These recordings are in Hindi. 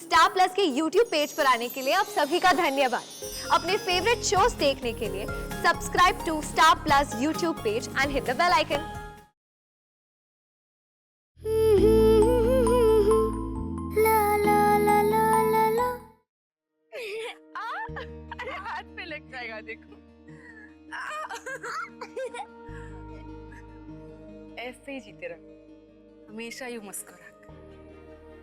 स्टार प्लस के YouTube पेज पर आने के लिए आप सभी का धन्यवाद। अपने फेवरेट शोज देखने के लिए subscribe to Star Plus YouTube page and hit the bell icon. अरे हाथ पे लग जाएगा, देखो। ऐसे ही जीते रहो, हमेशा यूं मुस्कुरा कर।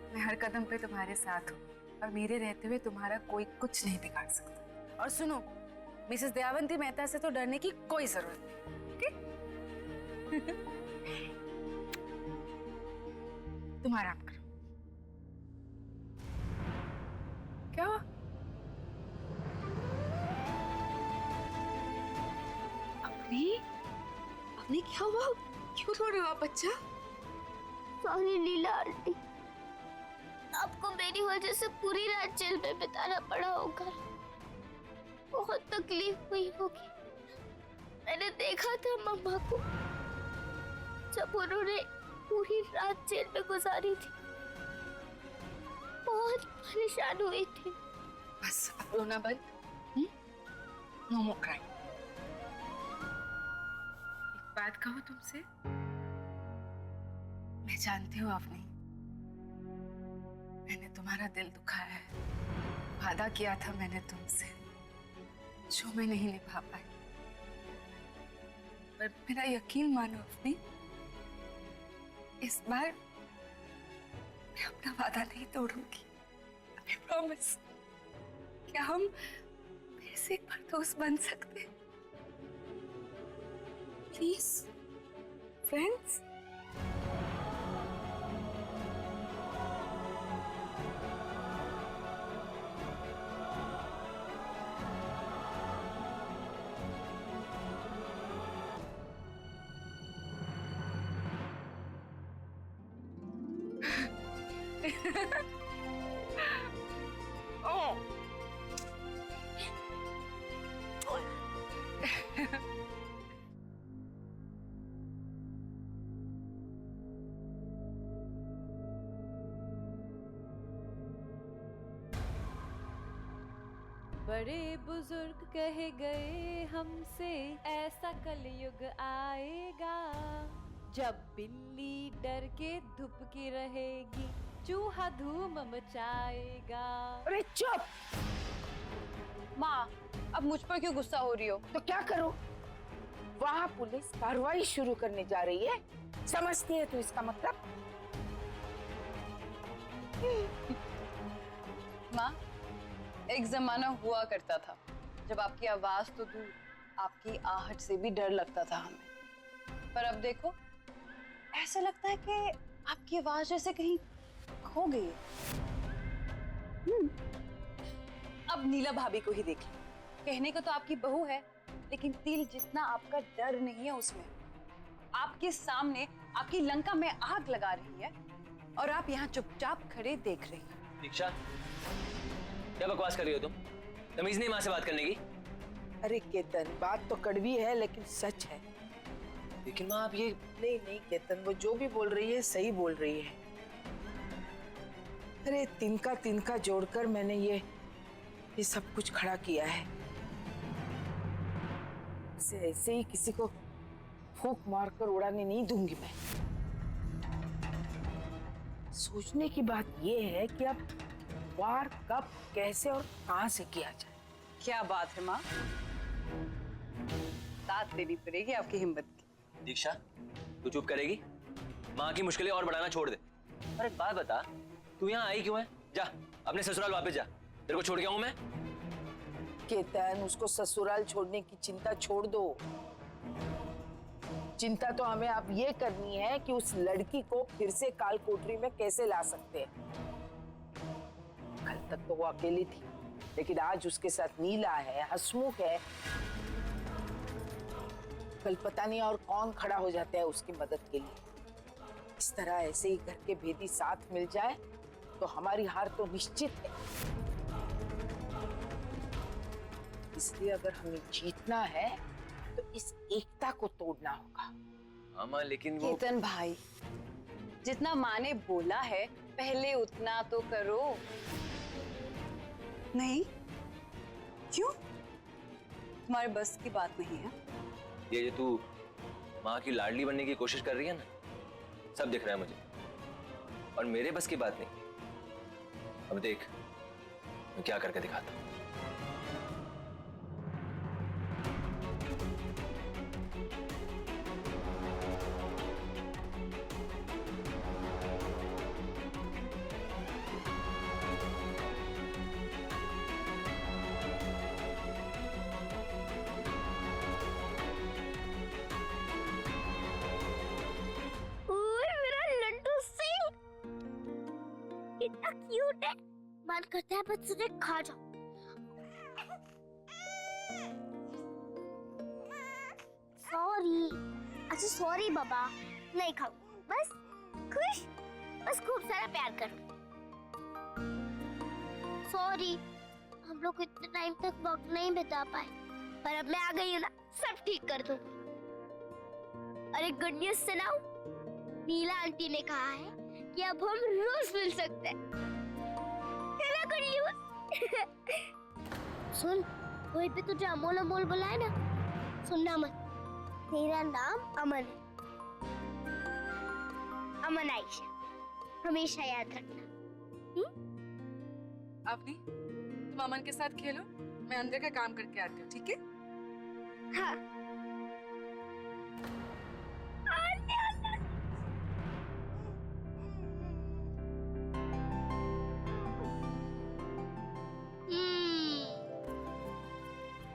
मैं हर कदम पे तुम्हारे साथ हूँ और मेरे रहते हुए तुम्हारा कोई कुछ नहीं बिगाड़ सकता। और सुनो, मिसेस दयावंती मेहता से तो डरने की कोई जरूरत नहीं, ओके? तुम आराम करो। क्या हुआ? अपनी क्या हुआ? क्यों रो रहे हो आप बच्चा? सॉरी लीला आंटी, आपको मेरी वजह से पूरी रात जेल में बिताना पड़ा होगा। बहुत तकलीफ हुई होगी। मैंने देखा था मम्मा को जब उन्होंने पूरी रात जेल में गुजारी थी, बहुत परेशान हुई थी। बस अब रोना बंद। नो मोर क्राइंग। एक बात कहूँ तुमसे, मैं जानती हूँ आपने, मैंने तुम्हारा दिल दुखाया है। वादा किया था मैंने तुमसे, जो मैं नहीं निभा पाई। पर मेरा यकीन मानो अपनी, इस बार मैं अपना वादा नहीं तोड़ूंगी। I promise. क्या हम फिर से एक बार दोस्त बन सकते हैं? Please friends. Oh. बड़े बुजुर्ग कहे गए हमसे, ऐसा कलयुग आएगा जब बिल्ली डर के धुपकी रहेगी, चूहा धूम मचाएगा। अरे चुप! माँ, अब मुझ पर क्यों गुस्सा हो रही हो? तो क्या करूं? वहाँ पुलिस कार्रवाई शुरू करने जा रही है, समझती है तो इसका मतलब? माँ, एक जमाना हुआ करता था जब आपकी आवाज तो दूर, आपकी आहट से भी डर लगता था हमें। पर अब देखो, ऐसा लगता है कि आपकी आवाज जैसे कहीं खो गई है। अब नीला भाभी को ही देख लो। कहने को तो आपकी बहू है, लेकिन तिल जितना आपका डर नहीं है उसमें। आपके सामने आपकी लंका में आग लगा रही है और आप यहाँ चुपचाप खड़े देख रही हैं। दीक्षा, क्या बकवास कर रही हो तुम? तमीज नहीं माँ से बात करने की? अरे केतन, बात तो कड़वी है लेकिन सच है। लेकिन माँ आप ये... नहीं केतन, वो जो भी बोल रही है सही बोल रही है। अरे तिनका जोड़कर मैंने ये सब कुछ खड़ा किया है। इसे ऐसे ही किसी को फूंक मारकर उड़ाने नहीं दूंगी मैं। सोचने की बात ये है कि अब वार कब, कैसे और कहां से किया जाए। क्या बात है माँ, दाद देनी पड़ेगी आपकी हिम्मत की। दीक्षा, तू चुप करेगी? माँ की मुश्किलें और बढ़ाना छोड़ दे। और एक बात बता, तू यहाँ आई क्यों है? जा अपने ससुराल वापस जा, तेरे को छोड़ के आऊं मैं? केतन, उसको ससुराल छोड़ने की चिंता छोड़ दो। चिंता तो हमें अब ये करनी है कि उस लड़की को फिर से काल कोठरी में कैसे ला सकते हैं। कल तक तो वो अकेली थी, लेकिन आज उसके साथ नीला है, हसमुख है। कल पता नहीं और कौन खड़ा हो जाता है उसकी मदद के लिए। इस तरह ऐसे ही घर के भेदी साथ मिल जाए तो हमारी हार तो निश्चित है। इसलिए अगर हमें जीतना है तो इस एकता को तोड़ना होगा। मामा लेकिन वो... केतन भाई, जितना माँ ने बोला है पहले उतना तो करो। नहीं। क्यों? तुम्हारे बस की बात नहीं है? ये तू माँ की लाडली बनने की कोशिश कर रही है ना, सब दिख रहा है मुझे, और मेरे बस की बात नहीं। अब देख मैं क्या करके दिखाता हूँ। ओए मेरा लड्डू सिंह, कितना क्यूट है। मन करता है बस तुझे खा जाऊं। सॉरी, अच्छा सॉरी बाबा, नहीं खाऊं, बस खुश, बस खूब सारा प्यार करूं। सॉरी, हम लोग इतने टाइम तक वक्त नहीं बिता पाए, पर अब मैं आ गई हूँ ना, सब ठीक कर दूं। अरे गुड न्यूज़ सुनाऊं? नीला आंटी ने कहा है कि अब हम रोज मिल सकते हैं। है ना गुड न्यूज़? सुन, कोई भी तुझे अमोल अमोल बुलाए ना, सुनना मत। तेरा नाम अमन है, अमन आयशा, हमेशा याद रखना। अवनी, तुम अमन के साथ खेलो, मैं अंदर का काम करके आती हूँ, ठीक है? हाँ।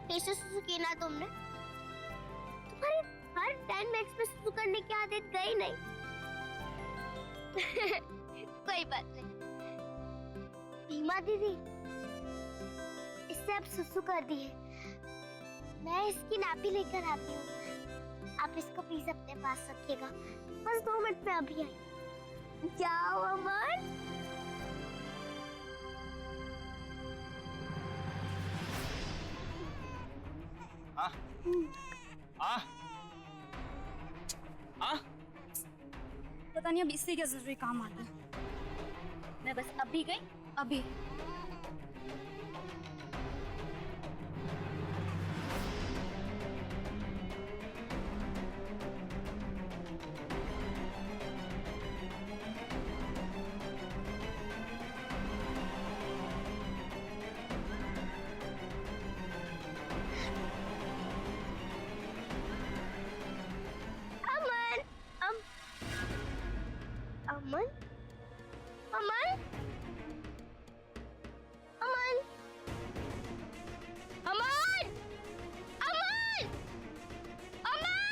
कैसे सुसु की ना तुमने? तुम्हारी हर टाइम में एक्सप्रेस सुसु करने की आदत गई नहीं। कोई बात नहीं। भीमा दीदी, इससे अब सुसु कर दी है। मैं इसकी नापी लेकर आती हूँ। आप इसको प्लीज अपने पास रखिएगा। बस 2 मिनट में अभी आई। जाओ अमन। पता नहीं अब इससे क्या जरूरी काम आता है। मैं बस अभी गई, अभी। अमन, अमन, अमन, अमन, अमन, अमन, अमन,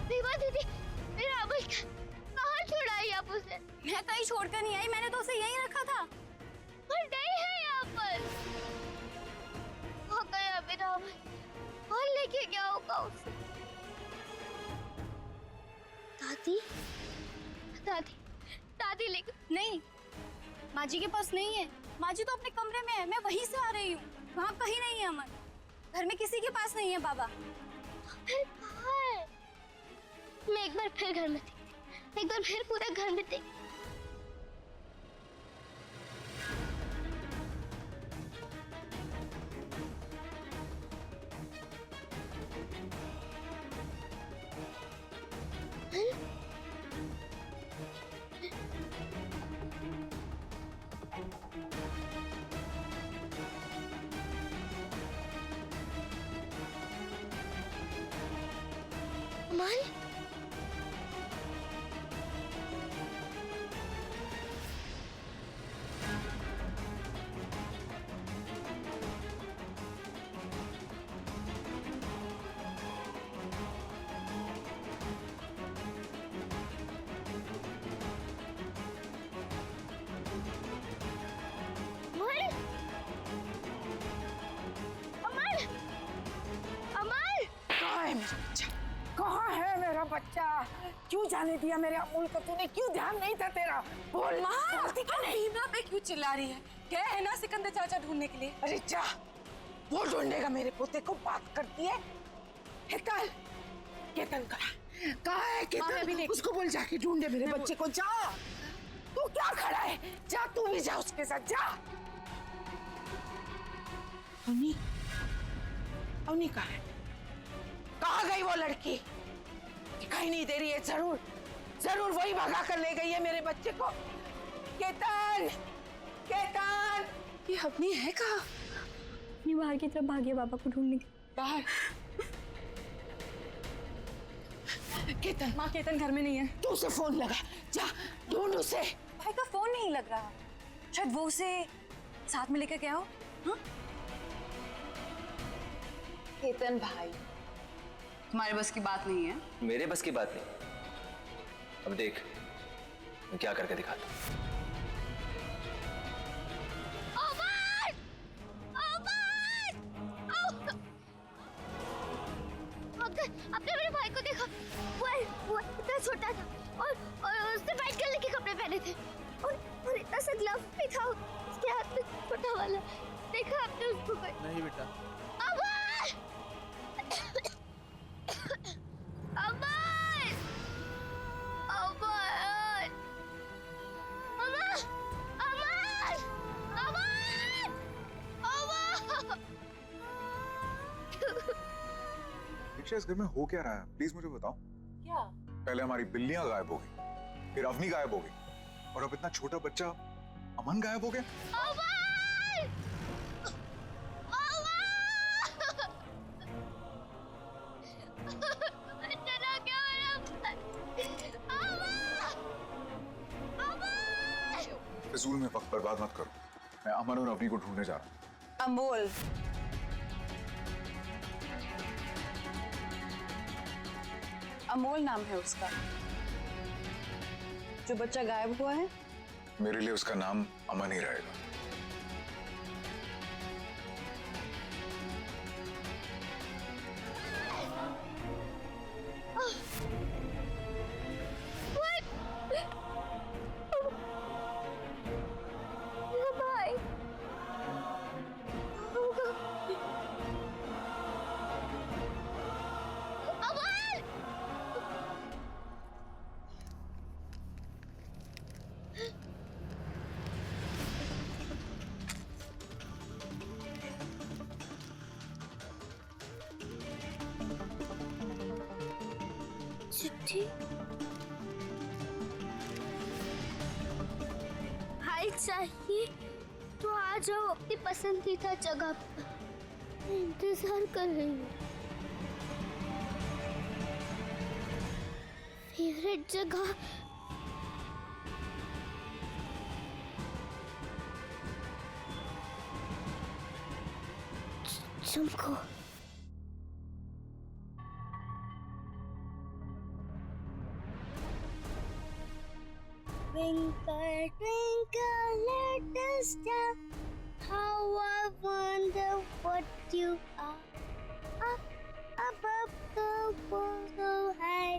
भीमा दीदी, मेरा अमन कहाँ छोड़ाई आप उसे? मैं कहीं छोड़कर नहीं आई, मैंने तो उसे यहीं रखा था। पर नहीं है यहाँ पर। कहाँ गया मेरा अमन? और लेके क्या होगा उसे? दादी, दादी, दादी लेके नहीं, माँ जी के पास नहीं है। माँ जी तो अपने कमरे में है, मैं वहीं से आ रही हूँ। वहाँ कहीं नहीं है अमन। घर में किसी के पास नहीं है बाबा। फिर कहाँ है? मैं एक बार फिर घर में देखती, एक बार फिर पूरा घर में देखती। अमन, कहाँ है मेरा बच्चा? क्यों जाने दिया मेरे अमूल को तूने? क्यों ध्यान नहीं था तेरा? बोल माँ, भीमा पे क्यों चिल्ला रही है? क्या है ना सिकंदर चाचा ढूंढने के लिए? अरे जा, वो ढूंढेगा मेरे पोते को। बात करती है। केतन कहाँ है? केतन, उसको बोल जाके ढूंढे मेरे बच्चे को, जा। तू क्या खड़ा है, जा तू भी जा उसके साथ, जा। अवनी, अवनी कहाँ है? कहाँ गई वो लड़की? दिखाई नहीं दे रही है। जरूर जरूर वही भगा कर ले गई है मेरे बच्चे को। केतन, केतन, ये अपनी है कहाँ? अपनी बाहर की तरफ भागी है पापा को ढूंढने के लिए। बाहर? केतन, माँ केतन घर में नहीं है। तू उसे फोन लगा, जा ढूंढ उसे। भाई का फोन नहीं लग रहा, शायद वो उसे साथ में लेकर गया हो। हाँ? केतन भाई, तुम्हारे बस की बात नहीं है। मेरे बस की बात नहीं। अब देख मैं क्या करके दिखाता हूँ। आपने मेरे भाई को देखा? वो इतना छोटा था और उसने वाइट कलर के कपड़े पहने थे और इतना सा ग्लव भी था उसके हाथ में, छोटा वाला। देखा आपने उसको? नहीं बेटा। अमर! अमर! अमर! अमर! अमर! अमर! अमर! दीक्षा, इस घर में हो क्या रहा है? प्लीज मुझे बताओ। क्या? पहले हमारी बिल्लियां गायब हो गई, फिर अवनी गायब हो गई, और अब इतना छोटा बच्चा अमन गायब हो गया। चला गया मेरा। फिजूल में वक्त बर्बाद मत करो। मैं अमन और अवनी को ढूंढने जा रहा हूँ। अमोल, अमोल नाम है उसका, जो बच्चा गायब हुआ है। मेरे लिए उसका नाम अमन ही रहेगा। भाई चिट्ठी। भाई चाहिए तो आ जाओ अपनी पसंदीदा जगह पर, मैं इंतजार कर रही हूँ। फेवरेट जगह चमको। Twinkle, twinkle, little star, how I wonder what you are. Up above the world so high,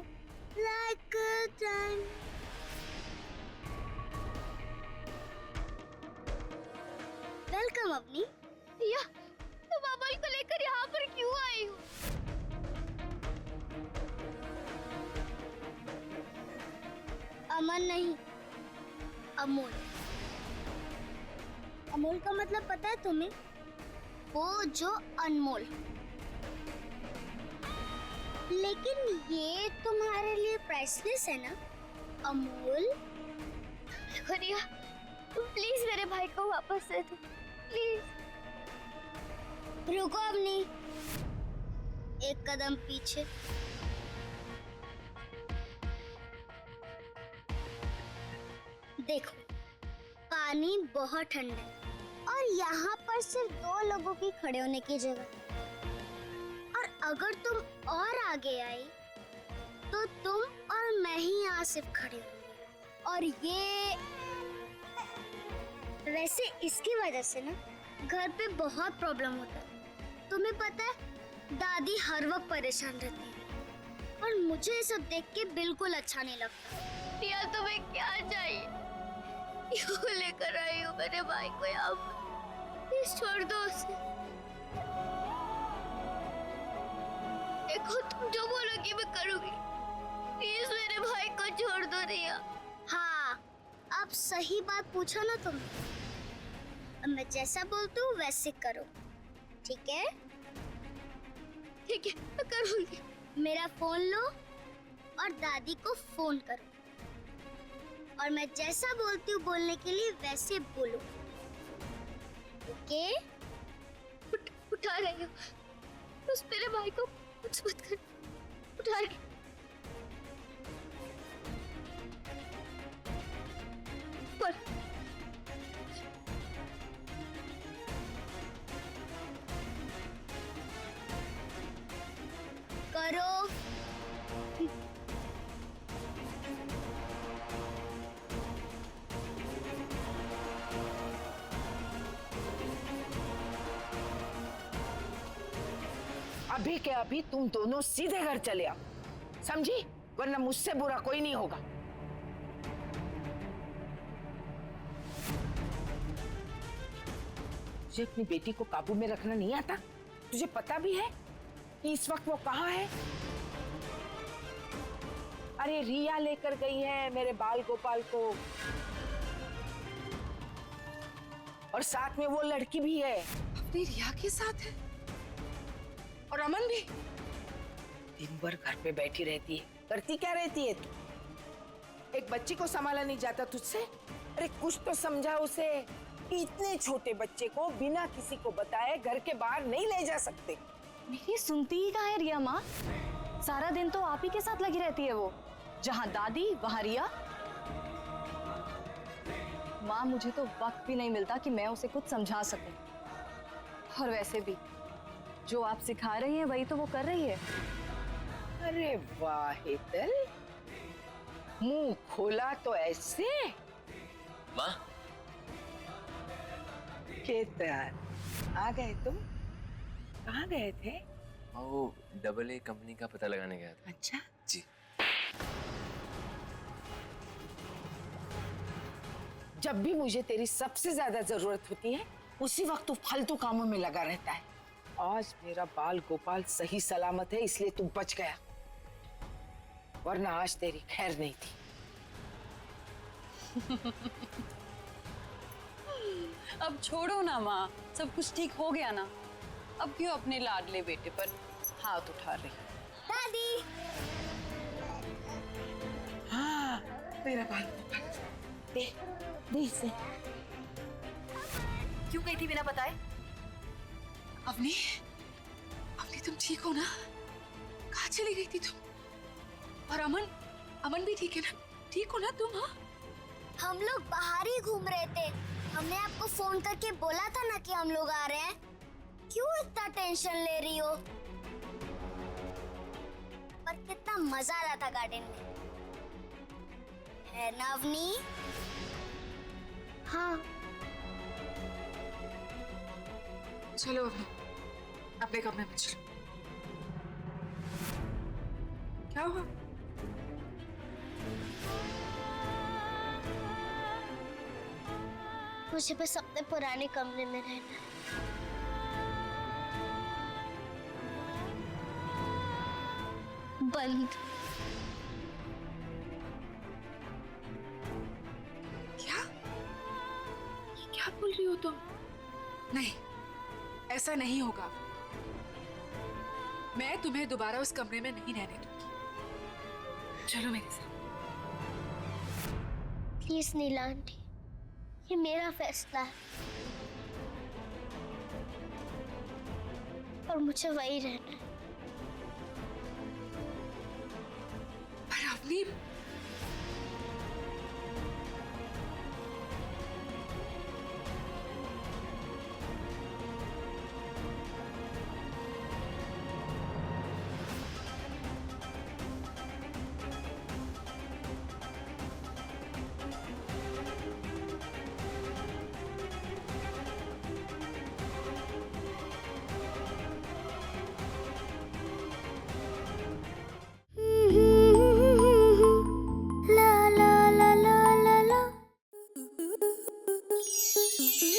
like a diamond. Welcome, अपनी। या, तुम अमल को लेकर यहाँ पर क्यों आई हो? अमन नहीं, अमोल। अमोल का मतलब पता है तुम्हें? वो जो अनमोल। लेकिन ये तुम्हारे लिए प्राइसलेस है ना, अमोल। खरिया, तुम प्लीज मेरे भाई को वापस दे दो, प्लीज। रुको अब नहीं, एक कदम पीछे। देखो, पानी बहुत ठंडा है और यहाँ पर सिर्फ 2 लोगों की खड़े होने की जगह, और अगर तुम और आगे आई तो तुम और मैं ही यहाँ सिर्फ खड़े होंगे। और ये वैसे इसकी वजह से ना घर पे बहुत प्रॉब्लम होता है। तुम्हें पता है, दादी हर वक्त परेशान रहती है और मुझे ये सब देख के बिल्कुल अच्छा नहीं लगता। टिया, तुम्हें क्या चाहिए? क्यों लेकर आई हो मेरे भाई को यहाँ पर? प्लीज छोड़ दो उसे। देखो, तुम जो बोलोगी मैं करूँगी। प्लीज मेरे छोड़ दो रिया। हाँ, अब सही बात पूछा ना तुम। अब मैं जैसा बोलती हूँ वैसे करो, ठीक है? ठीक है, मैं करूँगी। मेरा फोन लो और दादी को फोन करो, और मैं जैसा बोलती हूँ बोलने के लिए वैसे बोलो, ओके? उठा रही हो, बस मेरे भाई को कुछ मत कर। उठा रही। पर करो। अभी के अभी तुम दोनों सीधे घर चले आओ, समझी? वरना मुझसे बुरा कोई नहीं होगा। तुझे अपनी बेटी को काबू में रखना नहीं आता? तुझे पता भी है कि इस वक्त वो कहाँ है? अरे रिया लेकर गई है मेरे बाल गोपाल को, और साथ में वो लड़की भी है। अपनी रिया के साथ है, और अमन भी। दिन भर घर पे बैठी रहती है, करती क्या रहती है तू? एक बच्ची को संभाला नहीं जाता तुझसे? अरे कुछ तो समझा उसे कि इतने छोटे बच्चे को बिना किसी को बताए घर के बाहर नहीं ले जा सकते। मेरी सुनती ही कहाँ है रिया माँ? सारा दिन तो आप ही के साथ लगी रहती है वो। जहाँ दादी वहाँ रिया। माँ, मुझे तो वक्त भी नहीं मिलता कि मैं उसे कुछ समझा सकूं। और वैसे भी जो आप सिखा रही हैं वही तो वो कर रही है। अरे वाह हेतल, मुंह खोला तो ऐसे। माँ, केतन, आ गए तुम? कहाँ गए थे? वो AA कंपनी का पता लगाने गया था। अच्छा जी। जब भी मुझे तेरी सबसे ज्यादा जरूरत होती है उसी वक्त तू फालतू कामों में लगा रहता है। आज मेरा बाल गोपाल सही सलामत है इसलिए तू बच गया, वरना आज तेरी खैर नहीं थी। अब छोड़ो ना माँ, सब कुछ ठीक हो गया ना। अब क्यों अपने लाडले बेटे पर हाथ उठा रही? दादी। हाँ, मेरा बाल गोपाल दे इसे। क्यों गई थी बिना बताए? अवनी, अवनी तुम ठीक हो ना? कहाँ चली गई थी तुम? और अमन, अमन भी ठीक है ना? ठीक हो ना तुम? हाँ, हम लोग बाहर ही घूम रहे थे। हमने आपको फोन करके बोला था ना कि हम लोग आ रहे हैं। क्यों इतना टेंशन ले रही हो? पर कितना मजा आ रहा था गार्डन में, है ना अवनी? हाँ। चलो अवनी, अपने कमरे में चलो। क्या हुआ? मुझे बस अपने पुराने कमरे में रहना है। बंद। क्या? ये क्या बोल रही हो तुम? नहीं, ऐसा नहीं होगा। मैं तुम्हें दोबारा उस कमरे में नहीं रहने दूंगी। चलो मेरे साथ। प्लीज नीला आंटी, ये मेरा फैसला है और मुझे वही रहना है। पर अवनी,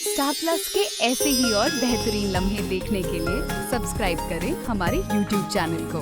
स्टार प्लस के ऐसे ही और बेहतरीन लम्हे देखने के लिए सब्सक्राइब करें हमारे YouTube चैनल को।